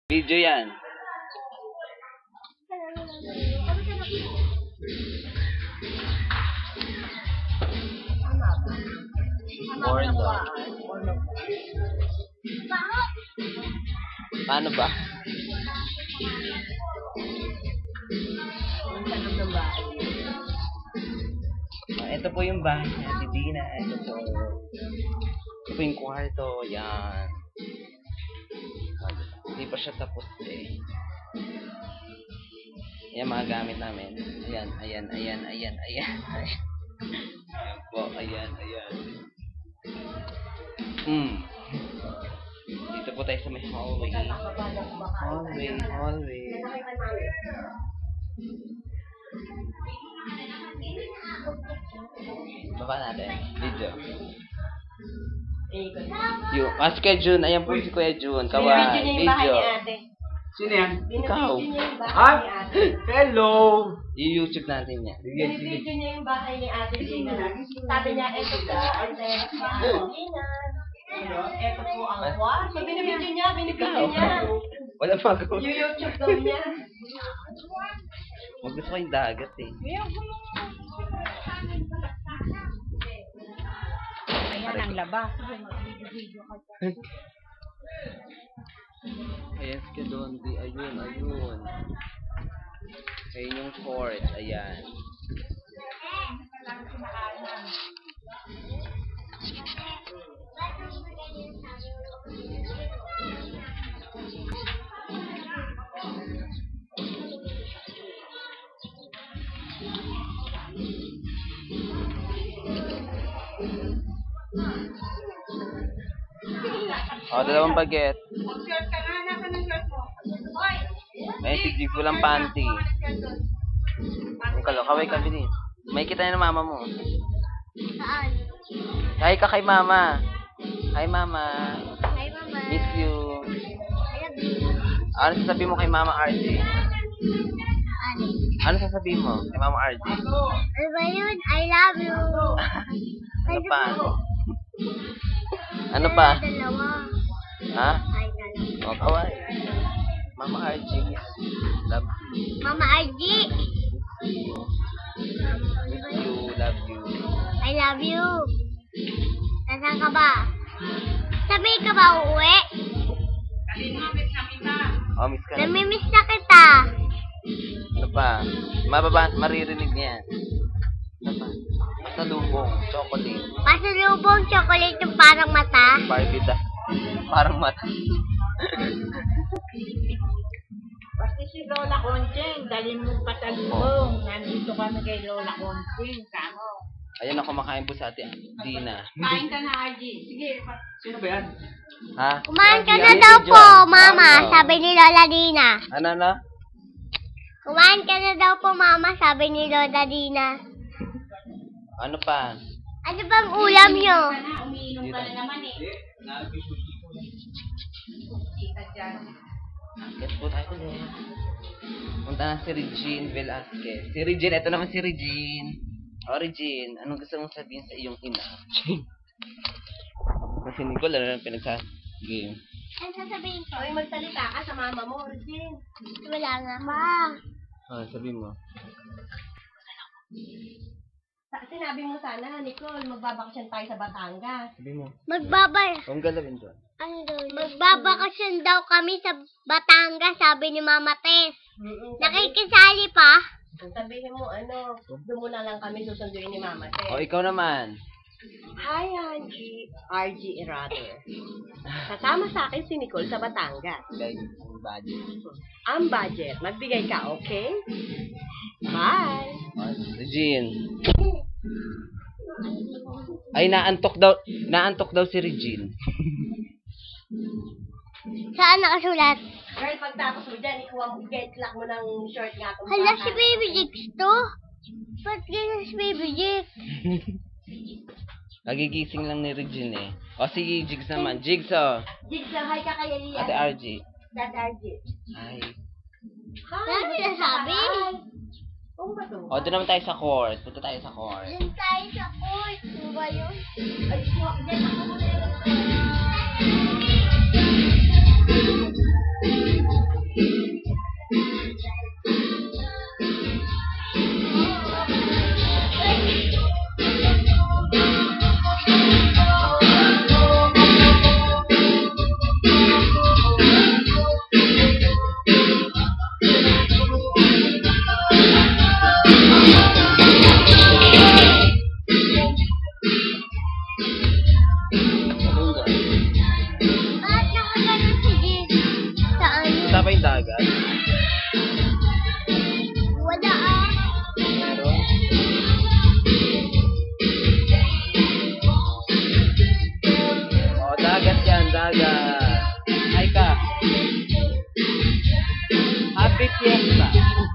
Video yan. Paano ba? Ito po yung bahay niya, si Dina. Ito po yung kwarto. Yan. Hindi pa siya tapos eh. Yan mga gamit namin. Ayan. Ayan po, ayan. Dito po tayo sa may hallway. Hallway. Baba natin. Video. Si Kuya Jun. Ayan po si Kuya Jun. Kawan. Video. Sino yan? Ikaw. Ah? Hello! I-YouTube natin yan. Binibidyo niya yung bahay ni Ate Gina. Sabi niya, ito po ang text ni Ate Gina. Ito po ang kwarto. So, binibidyo niya. Wala pa ako. YouTube daw niya. Gusto ko yung dagat eh. Ayan ang labas. Ayan si Kadondi. Ayun. Ayun yung fort. Ayan. Dalawang baget. May tigdig ko lang panty. Kaway ka din. May kita na ng mama mo. Saan? Hi ka kay mama. Hi mama. Hi, Mama. Miss you. Ano sasabihin mo kay Mama RJ? Ano sasabihin mo kay Mama RJ? Ano ba yun? I love you. Ano pa? Ano pa? Dalawa. Ha? Ay, dalawa. O, kaway. Mama RJ. Love you. Mama RG. Miss you. Love you. I love you. Nasaan ka ba? Sabi ka ba uuwi? Oh, miss ka na. Namimiss na kita. Ano pa? Maririnig niya. Ano pa? Pasalubong. Chocolate. Pasalubong chocolate yung parang mata. Barbie. Parang mata. Pati si Lola Concheng, dalhin mo pasalubong. Nandito kami kay Lola Concheng. Kamo. Ayan ako kumakain po sa atin. Dina. Kain ka na, RG. Sige. Sino ba yan? Ha? Kumain ka na daw po, Mama. Sabi ni Lola Dina. Ano? Kumain ka na daw po, Mama. Sabi ni Lola Dina. Ano pa? Ano bang ulam nyo? Umiinom ka na naman eh. Yes po tayo ulit. Punta na si Regine Velasquez. Si Regine, ito naman si Regine. O Regine, anong gusto mong sabihin sa iyong ina? Kasi Nicole, ano lang pinagsa-game? Ano sasabihin ko? Hoy, magsalita ka sa mama mo, Regine. Wala nga, Ma. Sabihin mo. Sinabi mo sana, Nicole, magbabakasyon tayo sa Batangas. Sabihin mo. Huwag galawin doon. Magbabakasyon daw kami sa Batangas, sabi ni Mama Tess. Nakikisali pa? Sabihin mo, doon muna lang kami susunduin ni Mama Tess. O, ikaw naman. Hi, RG rather. Kasama sa akin si Nicole sa Batangas. Guys, ang budget. Ang budget, magbigay ka, okay? Bye! Regine. Ay, naantok daw si Regine. Saan nakasulat? Girl, pagtapos mo dyan, ikuha mo, get lock mo ng short nga itong Hala, si Baby Jigs to? Ba't ganyan si Baby Jigs? Nagigising lang ni Regine eh. O, si Jigs naman. Jigs, oh. Jigs lang, hi ka kay Elian. Ate RG. Dad RG. Ay. Hi! Ano sinasabi? Oo ba to? O, doon naman tayo sa court. Punta tayo sa court. Diyan tayo sa court. Ano ba yun? Ay, dyan ako muna yung ba yung dagat? Wala ah. Meron. Oh, dagat yan, dagat. Hi ka. Happy Fiesta.